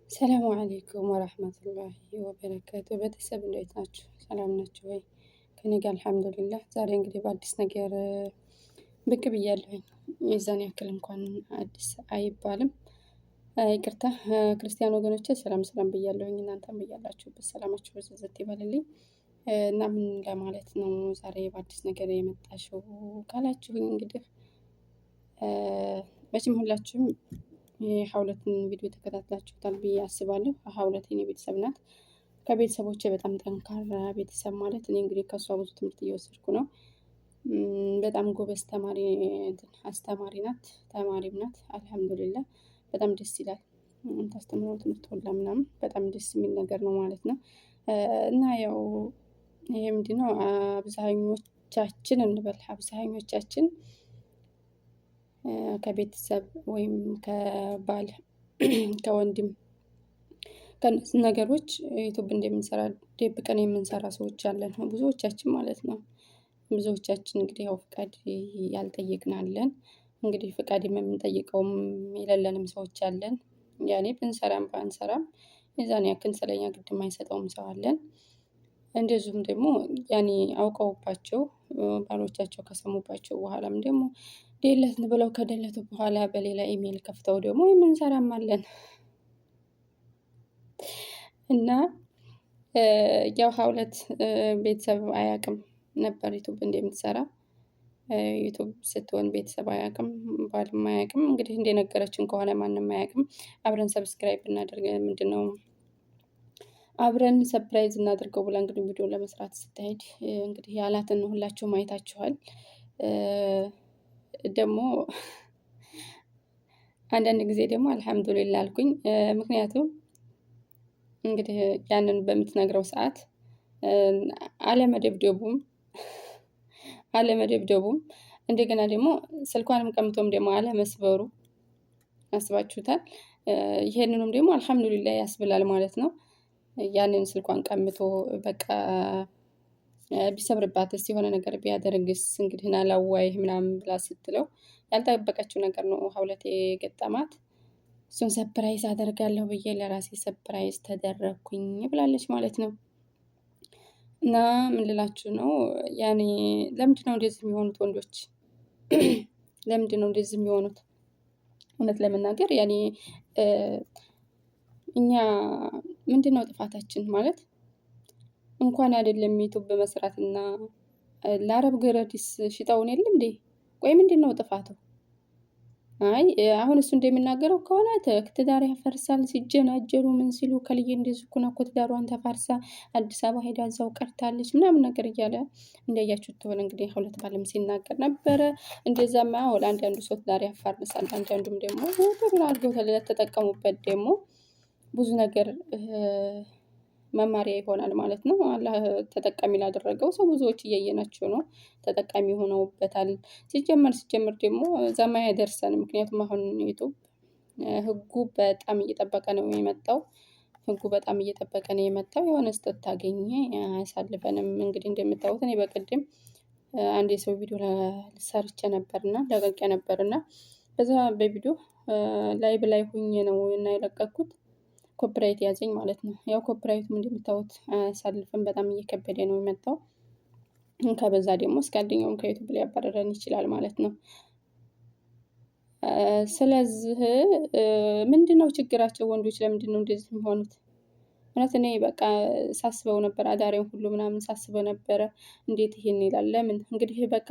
ሰላሙ አለይኩም ወራህመቱላሂ ወበረካቱ። ቤተሰብ እንዴት ናችሁ? ሰላም ናችሁ ወይ? ከኔ ጋር አልሐምዱሊላህ። ዛሬ እንግዲህ በአዲስ ነገር ብቅ ብያለሁኝ። የዛን ያክል እንኳን አዲስ አይባልም። ይቅርታ ክርስቲያን ወገኖቼ ሰላም ሰላም ብያለሁኝ። እናንተም ብያላችሁበት ሰላማችሁ በዝዝት ይበልልኝ። እና ምን ለማለት ነው ዛሬ በአዲስ ነገር የመጣሽው ካላችሁኝ እንግዲህ መቼም ሁላችሁም የሀውለትን ቪዲዮ ተከታትላችሁታል ብዬ አስባለሁ። ሀውለት የኔ ቤተሰብ ናት። ከቤተሰቦቼ በጣም ጠንካራ ቤተሰብ ማለት እኔ እንግዲህ ከእሷ ብዙ ትምህርት እየወሰድኩ ነው። በጣም ጎበዝ ተማሪ አስተማሪ ናት፣ ተማሪም ናት። አልሐምዱሊላህ በጣም ደስ ይላል። ታስተምረው ትምህርት ሁላ ምናምን በጣም ደስ የሚል ነገር ነው ማለት ነው። እና ያው ይሄ ምንድነው አብዛኞቻችን እንበል አብዛኞቻችን ከቤተሰብ ወይም ከባል ከወንድም ከነዚህ ነገሮች ዩቱብ እንደምንሰራ ደብቀን የምንሰራ ሰዎች አለን፣ ብዙዎቻችን ማለት ነው። ብዙዎቻችን እንግዲህ ያው ፍቃድ ያልጠየቅናለን፣ እንግዲህ ፍቃድ የምንጠይቀውም የሌለንም ሰዎች አለን። ያኔ ብንሰራም ባንሰራም የዛን ያክል ስለኛ ግድ የማይሰጠውም ሰው አለን። እንደዚሁም ደግሞ ያኔ አውቀውባቸው ባሎቻቸው ከሰሙባቸው በኋላም ደግሞ ዴለትን ብለው ከደለቱ በኋላ በሌላ ኢሜል ከፍተው ደግሞ የምንሰራም አለን። እና ያው ሀውለት ቤተሰብ አያውቅም ነበር ዩቱብ እንደምትሰራ። ዩቱብ ስትሆን ቤተሰብ አያውቅም፣ ባልም አያውቅም። እንግዲህ እንደነገረችን ከሆነ ማንም አያውቅም። አብረን ሰብስክራይብ እናደርግ ምንድነው አብረን ሰፕራይዝ እናድርገው ብላ እንግዲህ ቪዲዮ ለመስራት ስትሄድ እንግዲህ ያላትን ሁላችሁም አይታችኋል። ደግሞ አንዳንድ ጊዜ ደግሞ አልሐምዱሊላህ አልኩኝ። ምክንያቱም እንግዲህ ያንን በምትነግረው ሰዓት አለመደብደቡም አለመደብደቡም እንደገና ደግሞ ስልኳንም ቀምቶም ደግሞ አለመስበሩ አስባችሁታል። ይሄንንም ደግሞ አልሐምዱሊላህ ያስብላል ማለት ነው። ያንን ስልኳን ቀምቶ በቃ ቢሰብርባትስ የሆነ ነገር ቢያደርግስ እንግዲህ ናላዋይህ ምናምን ብላ ስትለው ያልጠበቀችው ነገር ነው ሀውለቴ ገጠማት። እሱን ሰፕራይዝ አደርጋለሁ ብዬ ለራሴ ሰፕራይዝ ተደረኩኝ ብላለች ማለት ነው። እና ምን ልላችሁ ነው ያኔ ለምንድነው እንደዚህ የሚሆኑት ወንዶች? ለምንድነው እንደዚህ የሚሆኑት? እውነት ለመናገር ያኔ እኛ ምንድነው ጥፋታችን ማለት እንኳን አይደለም ዩቱብ በመስራትና ለአረብ ገረዲስ ሽጠውን የለ እንዴ? ቆይ ምንድነው ጥፋቱ? አይ አሁን እሱ እንደሚናገረው ከሆነ ትዳር ያፈርሳል ሲጀናጀሩ ምን ሲሉ ከልዬ እንደዚህ እኮ ትዳሯን ተፋርሳ አዲስ አበባ ሄዳ እዛው ቀርታለች ምናምን ነገር እያለ እንዳያችሁት ተሆነ እንግዲህ ሁለት ባለም ሲናገር ነበረ። እንደዛማ ለአንዳንዱ ሰው ትዳር ያፋርሳል፣ አንዳንዱም ደግሞ ጥሩ አድርገው ተጠቀሙበት ደግሞ ብዙ ነገር መማሪያ ይሆናል ማለት ነው። አላህ ተጠቃሚ ላደረገው ሰው ብዙዎች እያየናቸው ነው፣ ተጠቃሚ ሆነውበታል። ሲጀመር ደግሞ እዛም አይደርሰንም። ምክንያቱም አሁን ዩቱብ ህጉ በጣም እየጠበቀ ነው የመጣው። ህጉ በጣም እየጠበቀ ነው የመጣው። የሆነ ስህተት ታገኘ አያሳልፈንም። እንግዲህ እንደምታዩት እኔ በቅድም አንድ የሰው ቪዲዮ ሰርቼ ነበርና ለቀቄ ነበርና በዛ በቪዲዮ ላይቭ ላይ ሁኜ ነው እና የለቀኩት ኮፒራይት ያዘኝ ማለት ነው። ያው ኮፒራይቱም እንደምታዩት አያሳልፍም፣ በጣም እየከበደ ነው የመጣው። ከበዛ ደግሞ እስከ አንደኛውም ከዩቱብ ሊያባረረን ይችላል ማለት ነው። ስለዚህ ምንድነው ችግራቸው? ወንዶች ለምንድነው እንደዚህ የሚሆኑት? እውነት እኔ በቃ ሳስበው ነበር፣ አዳሬውን ሁሉ ምናምን ሳስበው ነበረ። እንዴት ይሄን ይላል? ለምን እንግዲህ በቃ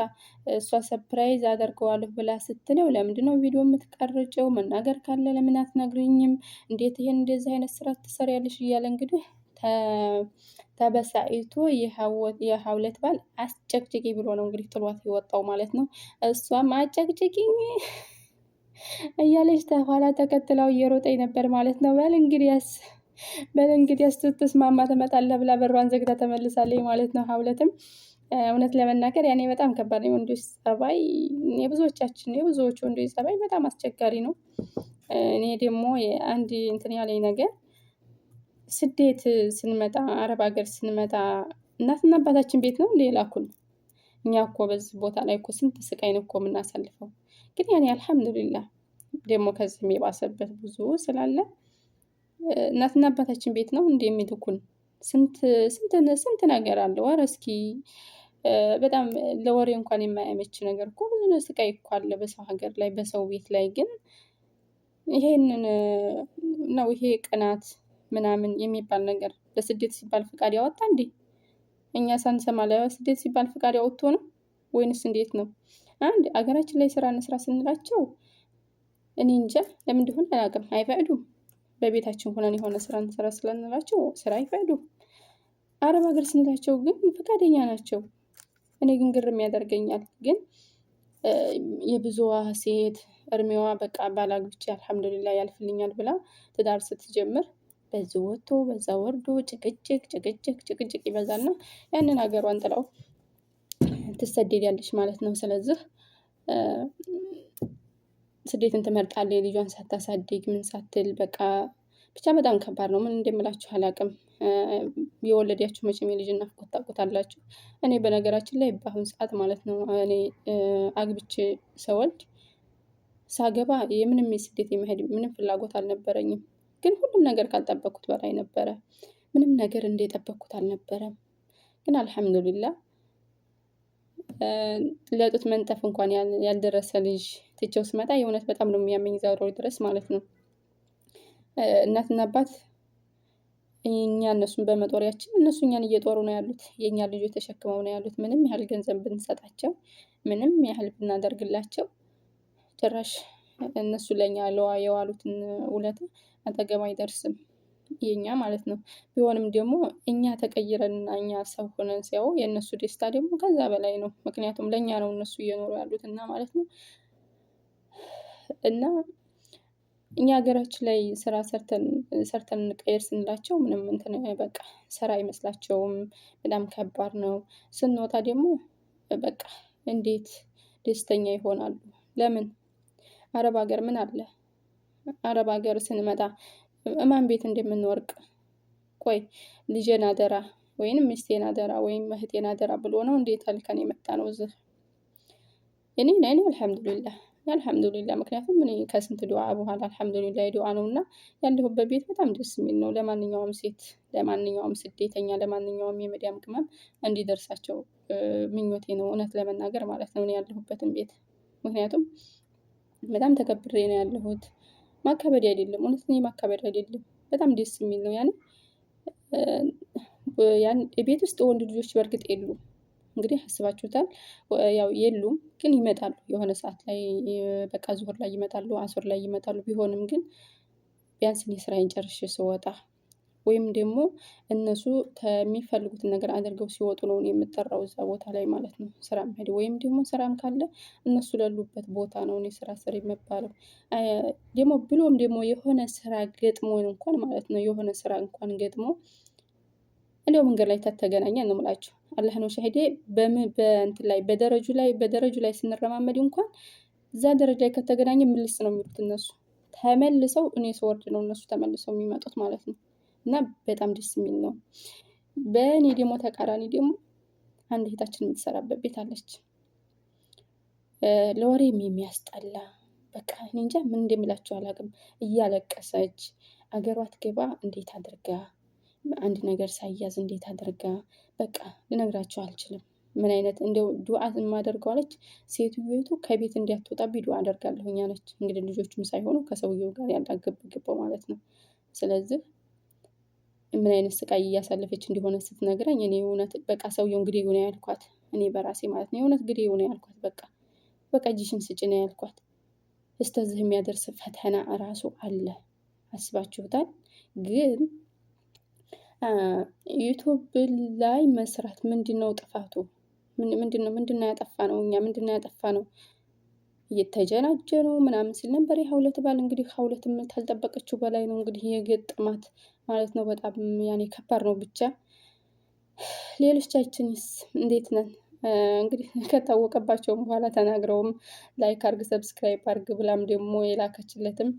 እሷ ሰፕራይዝ አደርገዋለሁ ብላ ስትለው ለምንድነው ቪዲዮ የምትቀርጨው? መናገር ካለ ለምን አትነግሪኝም? እንዴት ይሄን እንደዚህ አይነት ስራ ትሰሪያለሽ? እያለ እንግዲህ ተበሳይቶ የሀውለት ባል አስጨቅጭቂ ብሎ ነው እንግዲህ ጥሏት የወጣው ማለት ነው። እሷም አጨቅጭቂኝ እያለች ተኋላ ተከትለው እየሮጠኝ ነበር ማለት ነው። በል እንግዲህ ስትስማማ ትመጣለህ ብላ በሯን ዘግታ ተመልሳለች ማለት ነው። ሀውለትም እውነት ለመናገር ያኔ በጣም ከባድ ነው የወንዶች ጸባይ። የብዙዎቹ ወንዶች ጸባይ በጣም አስቸጋሪ ነው። እኔ ደግሞ አንድ እንትን ያለኝ ነገር ስደት ስንመጣ አረብ ሀገር ስንመጣ እናትና አባታችን ቤት ነው እንደ ላኩን። እኛ እኮ በዚህ ቦታ ላይ እኮ ስንት ስቃይ ነው እኮ የምናሳልፈው። ግን ያኔ አልሐምዱሊላህ ደግሞ ከዚህም የባሰበት ብዙ ስላለ እናትና አባታችን ቤት ነው እንደ የሚልኩን ስንት ነገር አለው። ኧረ እስኪ በጣም ለወሬ እንኳን የማያመች ነገር እኮ ብዙ ስቃይ እኮ አለ በሰው ሀገር ላይ በሰው ቤት ላይ ግን ይሄንን ነው ይሄ ቅናት ምናምን የሚባል ነገር ለስደት ሲባል ፍቃድ ያወጣ እንዴ? እኛ ሳንሰማ ለስደት ሲባል ፍቃድ ያወጡ ነው ወይንስ እንዴት ነው? አንድ አገራችን ላይ ስራ እንስራ ስንላቸው እኔ እንጃ ለምን እንደሆነ አላውቅም፣ አይፈቅዱም። በቤታችን ሆነን የሆነ ስራ እንስራ ስለንላቸው ስራ አይፈቅዱም። አረብ ሀገር ስንላቸው ግን ፈቃደኛ ናቸው። እኔ ግን ግርም ያደርገኛል። ግን የብዙዋ ሴት እድሜዋ በቃ ባላግብቼ አልሐምዱሊላህ ያልፍልኛል ብላ ትዳር ስትጀምር በዚህ ወጥቶ በዛ ወርዶ ጭቅጭቅ ይበዛና ያንን ሀገሯን ጥላው ትሰደዳለች ማለት ነው። ስለዚህ ስደትን ትመርጣለች ልጇን ሳታሳድግ ምን ሳትል በቃ ብቻ በጣም ከባድ ነው። ምን እንደምላችሁ አላውቅም። የወለዳችሁ መቼም የልጅ ናፍቆት ታውቁታላችሁ። እኔ በነገራችን ላይ በአሁን ሰዓት ማለት ነው እኔ አግብቼ ስወልድ ሳገባ የምንም የስደት የመሄድ ምንም ፍላጎት አልነበረኝም። ግን ሁሉም ነገር ካልጠበቅኩት በላይ ነበረ። ምንም ነገር እንደጠበቅኩት አልነበረም። ግን አልሐምዱሊላህ ለጡት መንጠፍ እንኳን ያልደረሰ ልጅ ትቼው ስመጣ የእውነት በጣም ነው የሚያመኝ ዛሬ ድረስ ማለት ነው። እናትና አባት እኛ እነሱን በመጦሪያችን እነሱ እኛን እየጦሩ ነው ያሉት። የእኛ ልጆች ተሸክመው ነው ያሉት። ምንም ያህል ገንዘብ ብንሰጣቸው ምንም ያህል ብናደርግላቸው ጭራሽ እነሱ ለኛ የዋሉትን ውለታ አጠገብ አይደርስም የኛ ማለት ነው። ቢሆንም ደግሞ እኛ ተቀይረንና እኛ ሰው ሆነን ሲያዩ የእነሱ ደስታ ደግሞ ከዛ በላይ ነው። ምክንያቱም ለኛ ነው እነሱ እየኖሩ ያሉት እና ማለት ነው። እና እኛ ሀገራችን ላይ ስራ ሰርተን እንቀየር ስንላቸው ምንም እንትን በቃ ስራ አይመስላቸውም። በጣም ከባድ ነው። ስንወጣ ደግሞ በቃ እንዴት ደስተኛ ይሆናሉ? ለምን አረብ ሀገር ምን አለ? አረብ ሀገር ስንመጣ እማን ቤት እንደምንወርቅ ቆይ ልጄን አደራ ወይንም ሚስቴን አደራ ወይም እህቴን አደራ ብሎ ነው እንዴት አልከን የመጣ ነው እዚህ። እኔ አልሐምዱሊላህ ምክንያቱም እኔ ከስንት ዱዓ በኋላ አልሐምዱሊላህ ዱዓ ነውና ያለሁበት ቤት በጣም ደስ የሚል ነው። ለማንኛውም ሴት፣ ለማንኛውም ስደተኛ፣ ለማንኛውም የመዳም ቅመም እንዲደርሳቸው ምኞቴ ነው እውነት ለመናገር ማለት ነው። እኔ ያለሁበትን ቤት ምክንያቱም በጣም ተከብሬ ነው ያለሁት። ማካበድ አይደለም እውነት ነው ማካበድ አይደለም። በጣም ደስ የሚል ነው። ያን ቤት ውስጥ ወንድ ልጆች በእርግጥ የሉም። እንግዲህ አስባችሁታል። ያው የሉም ግን ይመጣሉ የሆነ ሰዓት ላይ በቃ ዙሁር ላይ ይመጣሉ፣ አሱር ላይ ይመጣሉ። ቢሆንም ግን ቢያንስ እኔ ስራዬን ጨርሼ ስወጣ ወይም ደግሞ እነሱ የሚፈልጉትን ነገር አድርገው ሲወጡ ነው የምጠራው እዛ ቦታ ላይ ማለት ነው። ስራም ሄድ ወይም ደግሞ ስራም ካለ እነሱ ለሉበት ቦታ ነው እኔ ስራ ስር የምባለው። ደግሞ ብሎም ደግሞ የሆነ ስራ ገጥሞ እንኳን ማለት ነው የሆነ ስራ እንኳን ገጥሞ እንደው መንገድ ላይ ተገናኘን ነው የምላችሁ። አላህ ነው ሻሂዴ በእንትን ላይ በደረጁ ላይ ስንረማመድ እንኳን እዛ ደረጃ ላይ ከተገናኘ ምልስ ነው የሚሉት እነሱ። ተመልሰው እኔ ስወርድ ነው እነሱ ተመልሰው የሚመጡት ማለት ነው። እና በጣም ደስ የሚል ነው። በእኔ ደግሞ ተቃራኒ ደግሞ አንድ እህታችን የምትሰራበት ቤት አለች። ለወሬም የሚያስጠላ በቃ እኔ እንጃ ምን እንደምላችሁ አላውቅም። እያለቀሰች አገሯ ትገባ እንዴት አድርጋ አንድ ነገር ሳይያዝ እንዴት አድርጋ በቃ ልነግራችሁ አልችልም። ምን አይነት እንደው ዱዓ የማደርገው አለች ሴትዮይቱ ከቤት እንዲያትወጣብኝ ዱዓ አደርጋለሁኝ አለች። እንግዲህ ልጆቹም ሳይሆኑ ከሰውየው ጋር ያላገበው ማለት ነው። ስለዚህ ምን አይነት ስቃይ እያሳለፈች እንደሆነ ስትነግረኝ እኔ እውነት በቃ ሰውየው እንግዲህ ይሁን ያልኳት እኔ በራሴ ማለት ነው የእውነት እንግዲህ ይሁን ያልኳት በቃ እጅሽን ስጪ ነው ያልኳት። እስተዚህ የሚያደርስ ፈተና እራሱ አለ። አስባችሁታል? ግን ዩቲዩብ ላይ መስራት ምንድነው ጥፋቱ? ምንድነው ያጠፋነው? እኛ ምንድነው ያጠፋነው? እየተጀናጀኑ ምናምን ሲል ነበር። የሀውለት ባል እንግዲህ ሀውለትም ካልጠበቀችው በላይ ነው እንግዲህ የገጠማት ማለት ነው። በጣም ያኔ ከባድ ነው። ብቻ ሌሎቻችንስ እንዴት ነን? እንግዲህ ከታወቀባቸውም በኋላ ተናግረውም ላይክ አርግ ሰብስክራይብ አርግ ብላም ደግሞ የላከችለትም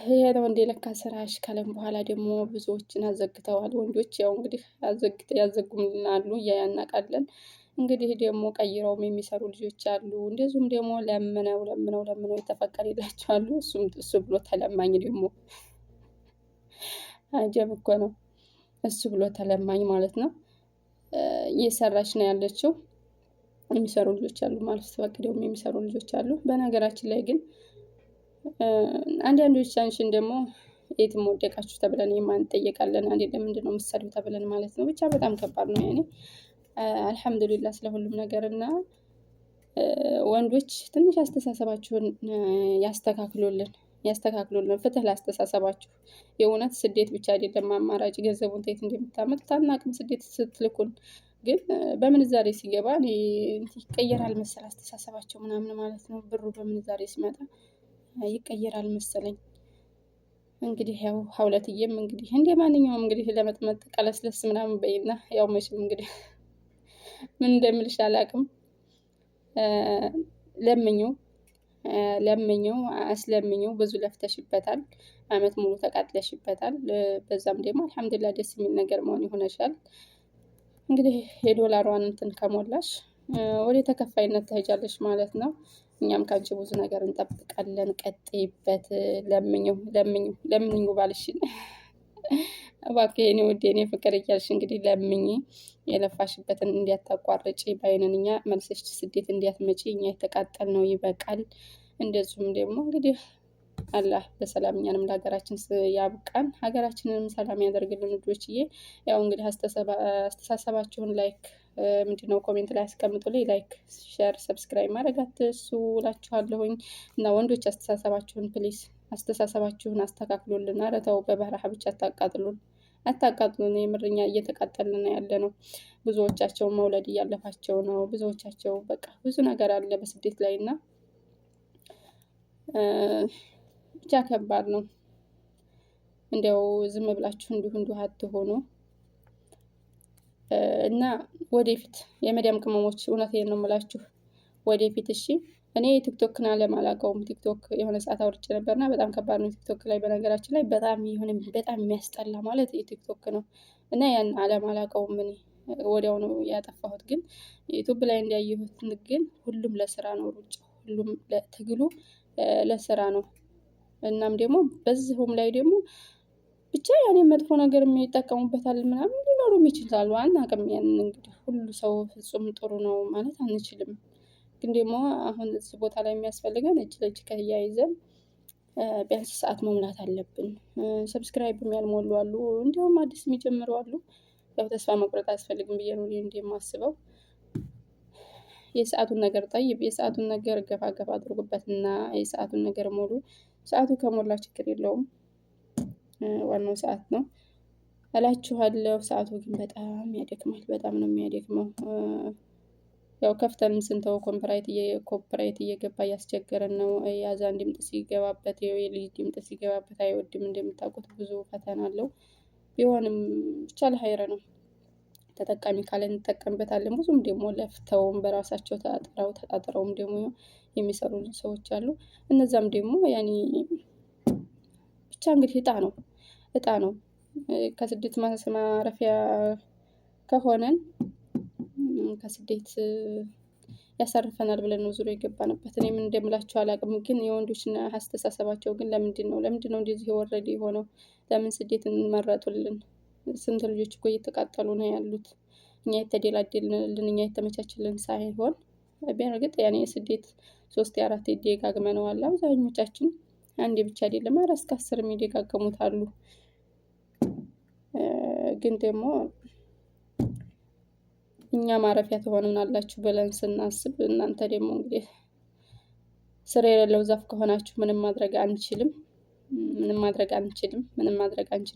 ይሄ ነው እንደ ለካ ስራሽ ካለም በኋላ ደግሞ ብዙዎችን አዘግተዋል። ወንዶች ያው እንግዲህ ያዘጉምናሉ እያናቃለን። እንግዲህ ደግሞ ቀይረውም የሚሰሩ ልጆች አሉ። እንደዚሁም ደግሞ ለምነው የተፈቀደላቸው አሉ። እሱ ብሎ ተለማኝ ደግሞ አጀብ እኮ ነው። እሱ ብሎ ተለማኝ ማለት ነው። እየሰራች ነው ያለችው። የሚሰሩ ልጆች አሉ ማለት ተፈቅደውም የሚሰሩ ልጆች አሉ። በነገራችን ላይ ግን አንዳንዶቻችን ደግሞ የትም ወደቃችሁ ተብለን የማንጠየቃለን። ለምንድን ነው የምትሰሪው ተብለን ማለት ነው። ብቻ በጣም ከባድ ነው። ያኔ አልሐምዱሊላህ ስለሁሉም ነገር እና ወንዶች ትንሽ አስተሳሰባችሁን ያስተካክሉልን። ፍትህ ላስተሳሰባችሁ። የእውነት ስደት ብቻ አይደለም አማራጭ። ገንዘቡን ከየት እንደምታመጡት አናውቅም። ስደት ስትልኩን ግን በምንዛሬ ሲገባ ይቀየራል መሰል አስተሳሰባቸው ምናምን ማለት ነው። ብሩ በምንዛሬ ሲመጣ ይቀየራል መሰለኝ። እንግዲህ ያው ሀውለትዬም እንግዲህ እንደ ማንኛውም እንግዲህ ለመጥመጥ ቀለስለስ ምናምን በይና ያው መቼም እንግዲህ ምን እንደምልሽ አላውቅም። ለምኘው አስለምኘው ብዙ ለፍተሽበታል። አመት ሙሉ ተቃጥለሽበታል። በዛም ደግሞ አልሐምዱሊላህ ደስ የሚል ነገር መሆን ይሆነሻል። እንግዲህ የዶላሯን እንትን ከሞላሽ ወደ ተከፋይነት ትሄጃለሽ ማለት ነው። እኛም ካንቺ ብዙ ነገር እንጠብቃለን። ቀጥይበት። ለምኙ ባልሽን እባክህ የኔ ውድ የኔ ፍቅር እያልሽ እንግዲህ ለምኝ። የለፋሽበትን እንዲያታቋርጪ ባይነን እኛ መልሰሽ ስደት እንዲያትመጪ እኛ የተቃጠልነው ይበቃል። እንደዚሁም ደግሞ እንግዲህ አላህ በሰላም እኛንም ለሀገራችን ያብቃን። ሀገራችንንም ሰላም ያደርግልን ልጆችዬ። ያው እንግዲህ አስተሳሰባችሁን ላይክ ምንድነው ኮሜንት ላይ አስቀምጡልኝ። ላይክ፣ ሼር፣ ሰብስክራይብ ማድረግ አትርሱ እላችኋለሁኝ። እና ወንዶች አስተሳሰባችሁን ፕሊስ አስተሳሰባችሁን አስተካክሉልን። ኧረ ተው በበረሃ ብቻ አታቃጥሉን። የምርኛ እየተቃጠልን ነው ያለ ነው። ብዙዎቻቸው መውለድ እያለፋቸው ነው። ብዙዎቻቸው በቃ ብዙ ነገር አለ በስደት ላይ እና ብቻ ከባድ ነው። እንዲያው ዝም ብላችሁ እንዲሁ አትሆኑ እና ወደፊት የመዳም ቅመሞች እውነቴን ነው የምላችሁ ወደፊት እሺ። እኔ ቲክቶክን አላውቀውም። ቲክቶክ የሆነ ሰዓት አውርቼ ነበርና በጣም ከባድ ነው ቲክቶክ ላይ። በነገራችን ላይ በጣም የሚያስጠላ ማለት የቲክቶክ ነው እና ያን አላውቀውም እኔ ወዲያው ነው ያጠፋሁት። ግን ዩቲዩብ ላይ እንዳየሁት ግን ሁሉም ለስራ ነው ሩጫ፣ ሁሉም ትግሉ ለስራ ነው። እናም ደግሞ በዚሁም ላይ ደግሞ ብቻ ያኔ መጥፎ ነገር የሚጠቀሙበታል ምናምን ሊኖሩም ይችላሉ። አናውቅም። ያንን እንግዲህ ሁሉ ሰው ፍጹም ጥሩ ነው ማለት አንችልም። ግን ደግሞ አሁን እዚህ ቦታ ላይ የሚያስፈልገን እጅ ለእጅ ከያይዘን ቢያንስ ሰዓት መሙላት አለብን። ሰብስክራይብም ያልሞሉ አሉ፣ እንዲሁም አዲስ የሚጀምሩ አሉ። ያው ተስፋ መቁረጥ አያስፈልግም ብዬ ነው እንደማስበው። የሰዓቱን ነገር የሰዓቱን ነገር ገፋ አድርጉበትና የሰዓቱን ነገር ሞሉ። ሰዓቱ ከሞላ ችግር የለውም። ዋናው ሰዓት ነው እላችኋለሁ። ሰዓቱ ግን በጣም ያደክማል። በጣም ነው የሚያደክመው። ያው ከፍተንም ስንተው ኮፒራይት እየገባ እያስቸገረን ነው። የአዛን ድምፅ ሲገባበት፣ የልጅ ድምፅ ሲገባበት አይወድም። እንደምታውቁት ብዙ ፈተና አለው። ቢሆንም ብቻ ለሀይረ ነው። ተጠቃሚ ካለ እንጠቀምበታለን። ብዙም ደግሞ ለፍተውም በራሳቸው ተጣጥረውም ደግሞ የሚሰሩ ሰዎች አሉ። እነዛም ደግሞ ያኔ ብቻ እንግዲህ እጣ ነው። ከስደት ማረፊያ ከሆነን ከስደት ያሳርፈናል ብለን ነው ዙሮ የገባንበት። እኔ ምን እንደምላቸው አላውቅም። ግን የወንዶችን አስተሳሰባቸው ግን ለምንድን ነው እንደዚህ የወረደ የሆነው? ለምን ስደትን መረጡልን? ስንት ልጆች እኮ እየተቃጠሉ ነው ያሉት። እኛ የተደላደልንልን እኛ የተመቻችልን ሳይሆን ቢያርግጥ ያኔ ስደት 3 4 ደጋግመነዋል። አብዛኞቻችን አንዴ ብቻ አይደለም 4 እስከ 10 የሚደጋገሙት አሉ። ግን ደግሞ እኛ ማረፊያ ትሆኑናላችሁ ብለን ስናስብ እናንተ ደግሞ እንግዲህ ስር የሌለው ዛፍ ከሆናችሁ ምንም ማድረግ አንችልም።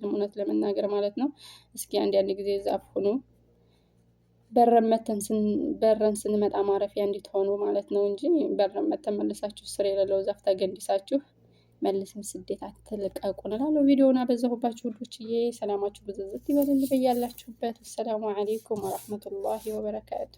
እውነት ለመናገር ማለት ነው። እስኪ አንድ ጊዜ ዛፍ ሁኑ። በረን ስንመጣ ማረፊያ እንድትሆኑ ማለት ነው እንጂ በረን መተን መልሳችሁ ስር የሌለው ዛፍ ተገንድሳችሁ መልሰን ስደት አትልቀቁን እላለሁ። ቪዲዮውን አበዛሁባችሁ ሁሎችዬ። ሰላማችሁ ብዝዝት ይበልልኝ በያላችሁበት። ሰላሙ አለይኩም ወራህመቱላሂ ወበረካቱ።